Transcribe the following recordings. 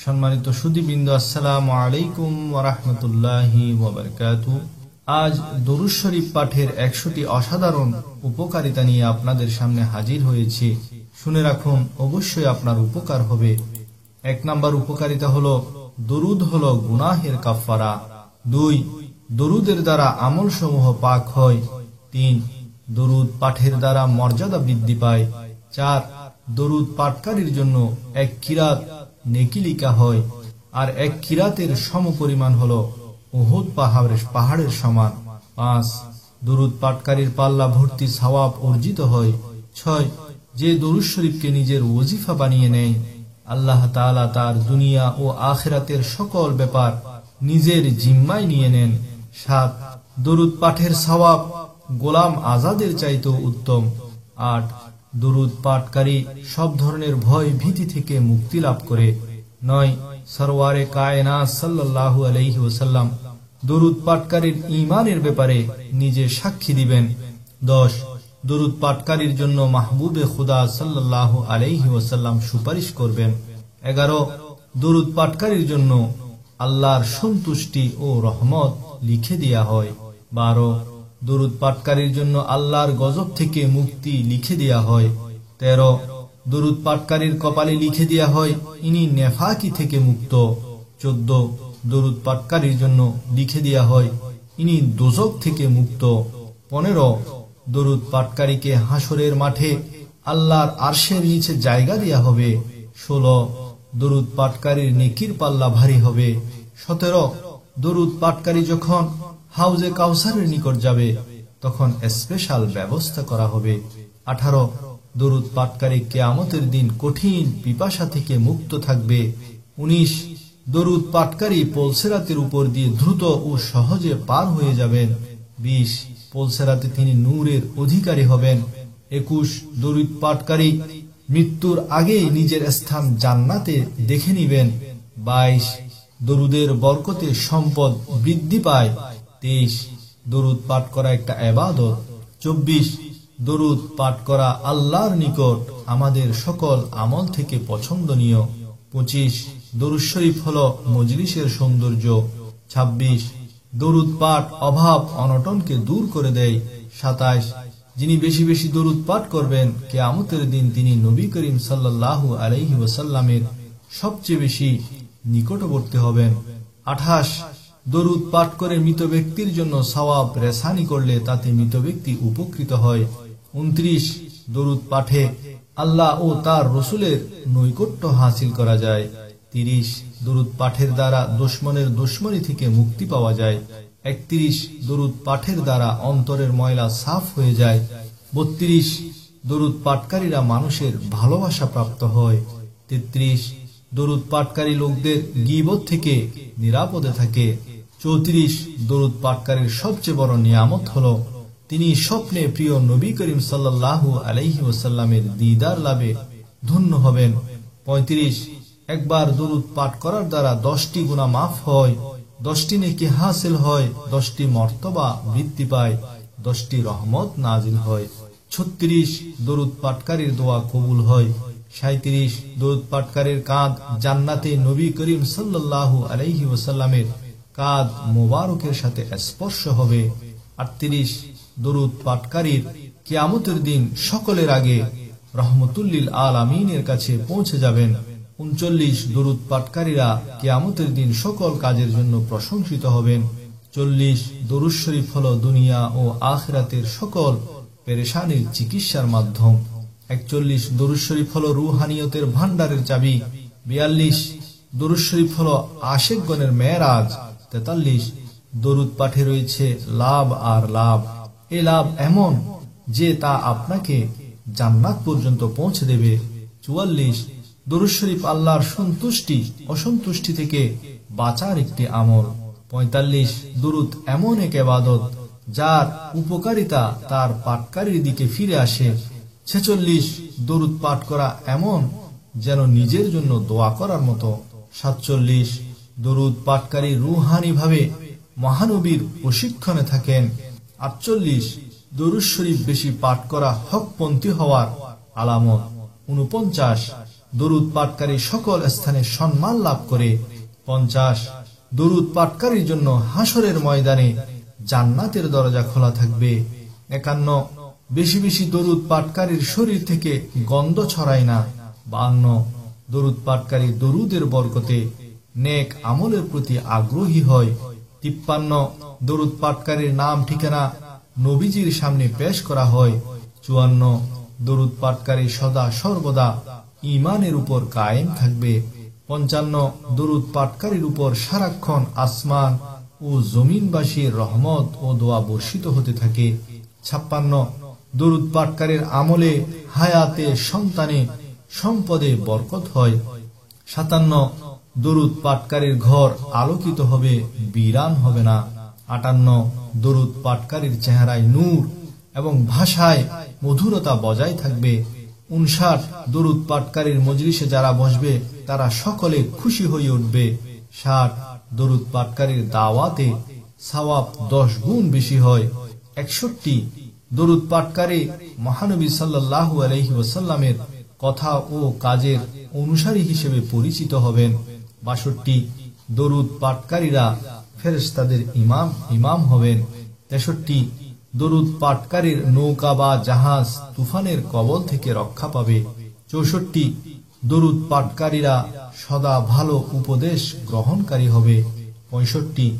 সম্মানিত সুধীবৃন্দ, আসসালামু আলাইকুম ওয়া রাহমাতুল্লাহি ওয়া বারাকাতুহু। আজ দরুদ শরীফ পাঠের 100টি অসাধারণ উপকারিতা নিয়ে আপনাদের সামনে হাজির হয়েছি। শুনে রাখুন, অবশ্যই আপনার উপকার হবে। 1 নাম্বার উপকারিতা হলো, দরুদ হলো গুনাহের কাফফারা। 2, দরুদের দ্বারা আমল সমূহ পাক হয়। 3, দরুদ পাঠের দ্বারা মর্যাদা বৃদ্ধি পায়। 4, দরুদ পাঠকারীর জন্য 1 কিরাত নেকি লিখা হয়, আর 1 কিরাতের সমপরিমাণ হলো উহুদ পাহাড়ের সমান। 5, দরুদ পাঠকারীর পাল্লা ভর্তি সওয়াব অর্জিত হয়। 6, যে দরুদ শরীফকে নিজের ওজিফা বানিয়ে নেয়, আল্লাহ তাআলা তার দুনিয়া ও আখিরাতের সকল ব্যাপার নিজের জিম্মায় নিয়ে নেন। 7, দরুদ পাঠের সওয়াব গোলাম আজাদের চাইতেও উত্তম। 8, দরুদ পাঠকারী সব ধরনের ভয় ভীতি থেকে মুক্তি লাভ করে। 9, সরওয়ারে কায়নাত সাল্লাল্লাহু আলাইহি ওয়াসাল্লাম দরুদ পাঠকারীর ঈমানের ব্যাপারে নিজে সাক্ষী দিবেন। 10, দরুদ পাঠকারীর জন্য মাহবুবে খুদা সাল্লাল্লাহু আলাইহি ওয়াসাল্লাম সুপারিশ করবেন। 11, দরুদ পাঠকারীর জন্য আল্লাহর সন্তুষ্টি ও রহমত লিখে দেয়া হয়। 12, দরুদ পাঠকারীর জন্য আল্লাহর গজব থেকে মুক্তি লিখে দেয়া হয়। 13, দরুদ পাঠকারীর কপালে লিখে দেয়া হয় ইনি নেফাকি থেকে মুক্ত। 14, দরুদ পাঠকারীর জন্য লিখে দেয়া হয় ইনি দোজখ থেকে মুক্ত। 15, দরুদ পাঠকারীকে হাসরের মাঠে আল্লাহর আরশের নিচে জায়গা দেয়া হবে। 16, দরুদ পাঠকারীর নেকির পাল্লা ভারী হবে। 17, দরুদ পাঠকারী যখন হাউজে কাউসারের নিকট যাবে তখন স্পেশাল ব্যবস্থা করা হবে। 18, দরুদ পাঠকারী কিয়ামতের দিন কঠিন পিপাসা থেকে মুক্ত থাকবে। 19, দরুদ পাঠকারী পলসেরাতের উপর দিয়ে দ্রুত ও সহজে পার হয়ে যাবেন। 20, পলসেরাতে তিনি নূরের অধিকারী হবেন। 21, দরুদ পাঠকারী মৃত্যুর আগেই নিজের স্থান জান্নাতে দেখে নিবেন। 22, দরুদের বরকতে সম্পদ বৃদ্ধি পায়। 23, দরুদ পাঠ করা একটা ইবাদত। 24, দরুদ পাঠ করা আল্লাহর নিকট আমাদের সকল আমল থেকে পছন্দনীয়। 25, দরুদ শরীফ হলো মজলিসের সৌন্দর্য। 26, দরুদ পাঠ অভাব অনটনকে দূর করে দেয়। 27, যিনি বেশি বেশি দরুদ পাঠ করবেন কিয়ামতের দিন তিনি নবী করিম সাল্লাল্লাহু আলাইহি ওয়াসাল্লামের সবচেয়ে বেশি নিকটবর্তী হবেন। 28, দরুদ পাঠ করে মৃত ব্যক্তির জন্য সওয়াব রেসানি করলে তাতে মৃত ব্যক্তি উপকৃত হয়। 29, দরুদ পাঠে আল্লাহ ও তার রসুলের নৈকট্য হাসিল করা যায়। 30, দরুদ পাঠের দ্বারা দুশমনের দুশমনি থেকে মুক্তি পাওয়া যায়। 31, দরুদ পাঠের দ্বারা অন্তরের ময়লা সাফ হয়ে যায়। 32, দরুদ পাঠকারীরা মানুষের ভালোবাসা প্রাপ্ত হয়। 33, দরুদ পাঠকারী লোকদের গীবত থেকে নিরাপদে থাকে। 34, দরুদ পাঠকারীর সবচেয়ে বড় নিয়ামত হলো তিনি স্বপ্নে প্রিয় নবী করিম সাল্লাল্লাহু আলাইহি ওয়াসাল্লামের দিদার লাভে ধন্য হবেন। 35, একবার দরুদ পাঠ করার দ্বারা 10টি গুনাহ মাফ হয়, 10টি নেকি হাসিল হয়, 10টি মর্তবা বৃদ্ধি পায়, 10টি রহমত নাজিল হয়। 36, দরুদ পাঠকারীর দোয়া কবুল হয়। 37, দরুদ পাঠকারীর কাঁধ জান্নাতে নবী করিম সাল্লাল্লাহু আলাইহি ওয়াসাল্লামের কাঁধ মোবারকের সাথে স্পর্শ হবে। 38, দরুদ পাঠকারীর কিয়ামতের দিন সকলের আগে রহমতুল্লিল আলামিনের কাছে পৌঁছে যাবেন। 39, দরুদ পাঠকারীরা কিয়ামতের দিন সকল কাজের জন্য প্রশংসিত হবেন। 40, দরুদ শরীফ হলো দুনিয়া ও আখিরাতের সকল পেরেশানির চিকিৎসার মাধ্যম। 41, দরুদ শরীফ হলো রুহানিয়তের ভান্ডারের চাবি। 42, দরুদ শরীফ হলো আশিকগণের মেরাজ। 43, দরুদ পাঠে রয়েছে লাভ আর লাভ। এই লাভ এমন যে তা আপনাকে জান্নাত পর্যন্ত পৌঁছে দেবে। 44, দরুদ শরীফ আল্লাহর সন্তুষ্টি অসন্তুষ্টি থেকে বাঁচার একটি আমল। 45, দরুদ এমন এক ইবাদত যার উপকারিতা তার পাঠকারীর দিকে ফিরে আসে। 46, দরুদ পাঠ করা এমন যেন নিজের জন্য দোয়া করার মতো। 47, দরুদ পাঠকারী রুহানি ভাবে মহানবীর প্রশিক্ষণে থাকেন। 48, দরুদ শরীফ বেশি পাঠ করা হকপন্থী হওয়ার আলামত। 49, দরুদ পাঠকারী সকল স্থানে সম্মান লাভ করে। 50 দরুদ পাঠকারীর জন্য হাসরের ময়দানে জান্নাতের দরজা খোলা থাকবে। 51 বেশি বেশি দরুদ পাঠকারীর শরীর থেকে গন্ধ ছড়ায় না। 52 দরুদ পাঠকারী দরুদের বরকতে নেক আমলের প্রতি আগ্রহী হয়। 53 দরুদ পাঠকারীর নাম ঠিকানা নবীজির সামনে পেশ করা হয়। 54 দরুদ পাঠকারী সদা সর্বদা ঈমানের উপর কায়েম থাকবে। 55 দরুদ পাঠকারীর উপর সারাক্ষণ আসমান ও জমিনবাসীর রহমত ও দোয়া বর্ষিত হতে থাকে। 56 দরুদ পাঠকারীর আমলে হায়াতে সন্তানে সম্পদে বরকত হয়। 57 দরুদ পাঠকারীর ঘর আলোকিত হবে, বিরান হবে না। 58 দরুদ পাঠকারীর চেহারায় নূর এবং ভাষায় মধুরতা বজায় থাকবে। 59 দরুদ পাঠকারীর মজলিসে যারা বসবে তারা সকলে খুশি হয়ে উঠবে। 60 দরুদ পাঠকারীর দাওয়াতে সওয়াব 10 গুণ বেশি হয়। 61 দরুদ পাঠকারী মহানবী সাল্লাল্লাহু আলাইহি ওয়াসাল্লামের কথা ও কাজের অনুসারী হিসেবে পরিচিত হবেন। 62 দরুদ পাঠকারীরা ফেরেশতাদের ইমাম হবেন। 63 দরুদ পাঠকারীর নৌকা বা জাহাজ তুফানের কবল থেকে রক্ষা পাবে। 64 দরুদ পাঠকারীরা সদা ভালো উপদেশ গ্রহণকারী হবে। 65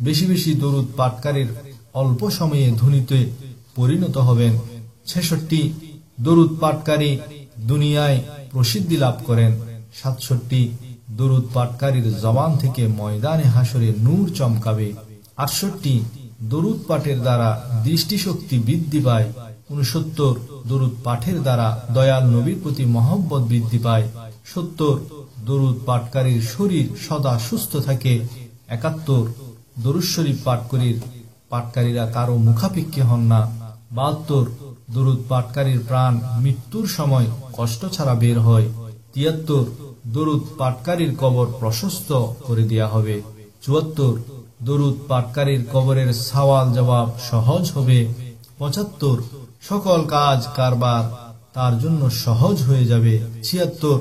বেশি বেশি দরুদ পাঠকারীর অল্প সময়ে ধনীতে পরিণত হবেন। 66 দরুদ পাঠকারী দুনিয়ায় প্রসিদ্ধি লাভ করেন। 67 দরুদ পাঠকারীর জবান থেকে ময়দানে হাসরে নূর চমকাবে। 68 দরুদ পাঠের দ্বারা দৃষ্টিশক্তি বৃদ্ধি পায়। 69 দরুদ পাঠের দ্বারা দয়াল নবীর প্রতি মহব্বত বৃদ্ধি পায়। 70 দরুদ পাঠকারীর শরীর সদা সুস্থ থাকে। 71 দরুদ শরীফ পাঠকারীরা কারো মুখাপেক্ষী হন না। 72 দরুদ পাঠকারীর প্রাণ মৃত্যুর সময় কষ্ট ছাড়া বের হয়। 73 দরুদ পাঠকারীর কবর প্রশস্ত করে দেয়া হবে। 74 দরুদ পাঠকারীর কবরের সওয়াল জবাব সহজ হবে। 75 সকল কাজ কারবার তার জন্য সহজ হয়ে যাবে। 76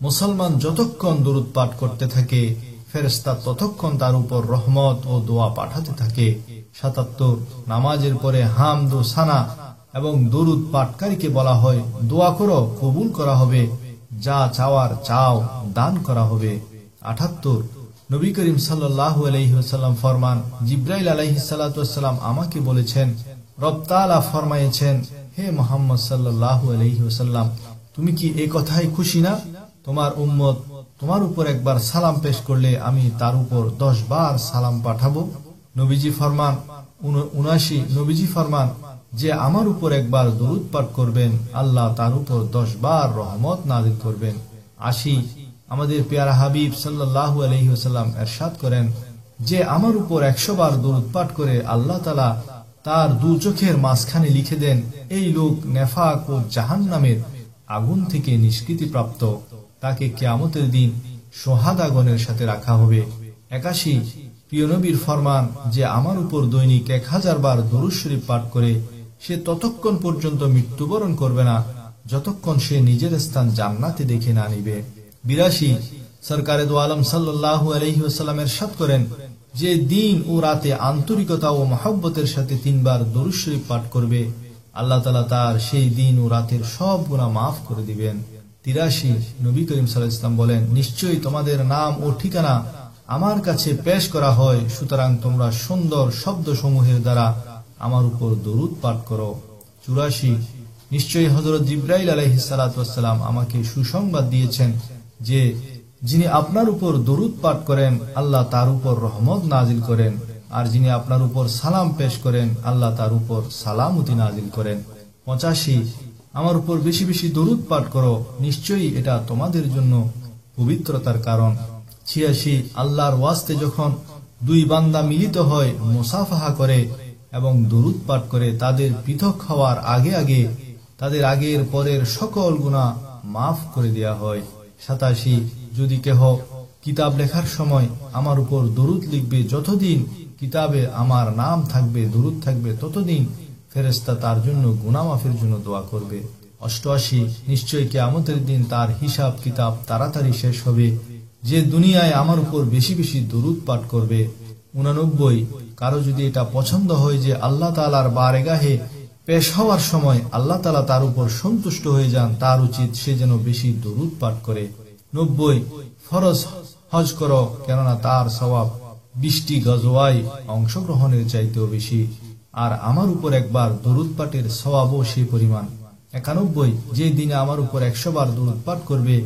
মুসলমান যতক্ষণ দরুদ পাঠ করতে থাকে ফেরেশতা ততক্ষণ তার উপর রহমত ও দোয়া পাঠাতে থাকে। 77 নামাজের পরে হামদ ও সানা এবং দরুদ পাঠকারীকে বলা হয় দোয়া করো, কবুল করা হবে, যা চাওয়ার চাও, দান করা হবে। 78 নবী করিম সাল্লাল্লাহু আলাইহি ওয়াসাল্লাম ফরমান, জিবরাইল আলাইহিস সালাতু ওয়াসসালাম আমাকে বলেছেন, রব তাআলা ফরমায়েছেন, হে মুহাম্মদ সাল্লাল্লাহু আলাইহি ওয়াসাল্লাম, তুমি কি এই কথায় খুশি না? তোমার উম্মত তোমার উপর একবার সালাম পেশ করলে আমি তার উপর 10 বার সালাম পাঠাবো। নবীজি ফরমান 79 নবীজি ফরমান, যে আমার উপর একবার দরুদ পাঠ করবেন আল্লাহ তার উপর 10 বার রহমত নাযিল করবেন। 80 আমাদের পেয়ারা হাবিব সাল্লাল্লাহু আলাইহি ওয়াসাল্লাম ইরশাদ করেন, যে আমার উপর 100 বার দরুদ পাঠ করে আল্লাহ তাআলা তার দু চোখের মাঝখানে লিখে দেন, এই লোক নেফাক ও জাহান্নামের আগুন থেকে নিষ্কৃতি প্রাপ্ত, তাকে কিয়ামতের দিন শহাদাগণের সাথে রাখা হবে। 81 প্রিয় নবীর ফরমান, যে আমার উপর দৈনিক 1000 বার দরুদ শরীফ পাঠ করে সে ততক্ষণ পর্যন্ত মৃত্যুবরণ করবে না যতক্ষণ সে নিজের স্থান জান্নাতে দেখে না নিবে। 82 সরকারে দো আলম সাল্লাল্লাহু আলাইহি ওয়াসাল্লাম ইরশাদ করেন, যে দিন ও রাতে আন্তরিকতা ও মহব্বতের সাথে 3 বার দরুদ শরীফ পাঠ করবে আল্লাহ তাআলা তার সেই দিন ও রাতের সব গুনাহ মাফ করে দিবেন। 83 নবী করিম সাল্লাল্লাহু আলাইহি ওয়াসাল্লাম বলেন, নিশ্চয়ই তোমাদের নাম ও ঠিকানা আমার কাছে পেশ করা হয়, সুতরাং তোমরা সুন্দর শব্দ সমূহের দ্বারা আমার উপর দরুদ পাঠ করো। 84 নিশ্চয়ই হযরত জিবরাইল আলাইহিস সালাতু ওয়াস সালাম আমাকে সুসংবাদ দিয়েছেন যে যিনি আপনার উপর দরুদ পাঠ করেন আল্লাহ তার উপর রহমত নাজিল করেন, আর যিনি আপনার উপর সালাম পেশ করেন আল্লাহ তার উপর সালামতি নাজিল করেন। 85 আমার উপর বেশি বেশি দরুদ পাঠ করো, নিশ্চয়ই এটা তোমাদের জন্য পবিত্রতার কারণ। 86 আল্লাহর ওয়াস্তে যখন 2 বান্দা মিলিত হয়, মুসাফাহা করে এবং দরুদ পাঠ করে, তাদের পৃথক হওয়ার আগে আগে তাদের আগের পরের সকল গুনাহ মাফ করে দেয়া হয়। 87 যদি কেহ কিতাব লেখার সময় আমার উপর দরুদ লিখবে, যতদিন কিতাবে আমার নাম থাকবে, দরুদ থাকবে, ততদিন ফেরেশতা তার জন্য গুনাহ মাফের জন্য দোয়া করবে। 88 নিশ্চয় কিয়ামতের দিন তার হিসাব কিতাব তাড়াতাড়ি শেষ হবে যে দুনিয়ায় আমার উপর বেশি বেশি দরুদ পাঠ করবে। 89 কারো যদি এটা পছন্দ হয় যে আল্লাহ তাআলার বারগাহে পেশ হওয়ার সময় আল্লাহ তাআলা তার উপর সন্তুষ্ট হয়ে যান, তার উচিত সে যেন বেশি দরুদ পাঠ করে। 90 ফরজ হজ করো, কেননা তার সওয়াব 20টি গজওয়ায় অংশগ্রহণের চাইতেও বেশি, আর আমার উপর একবার দরুদ পাঠের সওয়াবও সেই পরিমাণ। 91 যে দিনে আমার উপর 100 বার দরুদ পাঠ করবে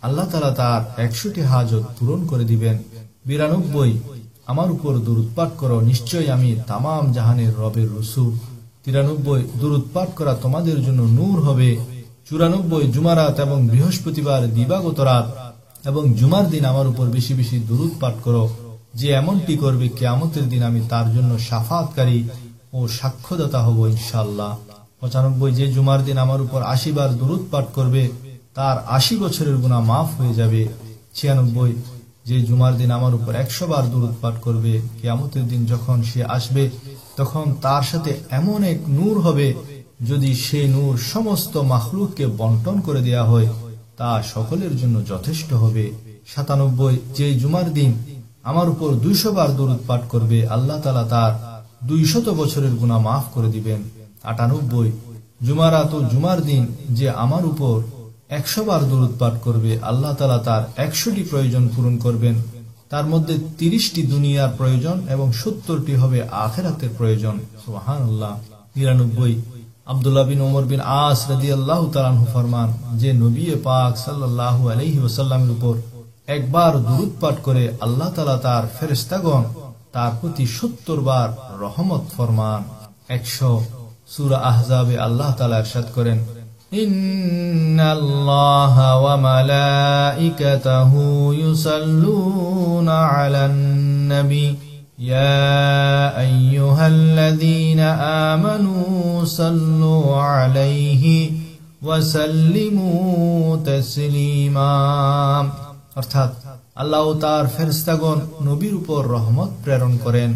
আল্লাহ তাআলা তার 100টি হাজত পূরণ করে দিবেন। 92 আমার উপর দরুদ পাঠ করো, নিশ্চয়ই আমি তামাম জাহানের রবের রাসূল। 93 দরুদ পাঠ করা তোমাদের জন্য নূর হবে। 94 জুমারাত এবং বৃহস্পতিবার দিবাগত রাত এবং জুমার দিন আমার উপর বেশি বেশি দরুদ পাঠ করো, যে এমনটি করবে কিয়ামতের দিন আমি তার জন্য শাফাআতকারী ও সাক্ষ্যদাতা হব ইনশাআল্লাহ। 95 যে জুমার দিন আমার উপর 80 বার দরুদ পাঠ করবে তার 80 বছরের গুনাহ মাফ হয়ে যাবে। 96 যে জুমার দিন আমার উপর 100 বার দরুদ পাঠ করবে কিয়ামতের দিন যখন সে আসবে তখন তার সাথে এমন এক নূর হবে, যদি সেই নূর সমস্ত মাখলুককে বন্টন করে দেয়া হয় তা সকলের জন্য যথেষ্ট হবে। 97 যে জুমার দিন আমার উপর 200 বার দরুদ পাঠ করবে আল্লাহ তাআলা তার 200 বছরের গুনাহ মাফ করে দিবেন। 98 জুমারাত ও জুমার দিন যে আমার উপর 100 বার দরুদ পাঠ করবে আল্লাহ তাআলা তার 100টি প্রয়োজন পূরণ করবেন, তার মধ্যে 30টি দুনিয়ার প্রয়োজন এবং 70টি হবে আখিরাতের প্রয়োজন। সুবহানাল্লাহ। 99 আব্দুল্লাহ বিন ওমর বিন আস রাদিয়াল্লাহু তাআলা আনহু ফরমান, যে নবী পাক সাল্লাল্লাহু আলাইহি ওয়াসাল্লামের উপর একবার দরুদ পাঠ করে আল্লাহ তাআলা তার ফেরেশতাগণ তার প্রতি 70 বার রহমত ফরমান। 100 সূরা আহজাবে আল্লাহ তাআলা ইরশাদ করেন, ইন্নাল্লাহা ওয়া মালাইকাতাহু ইউসাল্লুনা আলান নবী ইয়া আইয়ুহাল্লাযীনা আমানু সাল্লু আলাইহি ওয়া সাল্লিমু তাসলিমা। অর্থাৎ আল্লাহ তার ফেরেশতাগণ নবীর উপর রহমত প্রেরণ করেন,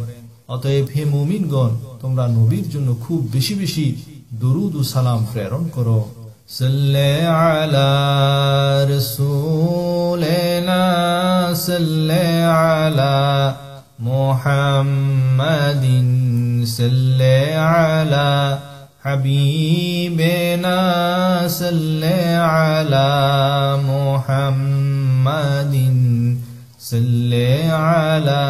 অতএব হে মুমিনগণ তোমরা নবীর জন্য খুব বেশি বেশি দরুদ ও সালাম প্রেরণ করো। সাল্লি আলা রাসূলিনা সাল্লি আলা মুহাম্মাদিন সাল্লি আলা হাবিবিনা সাল্লি আলা মুহাম্মাদিন সাল্লি আলা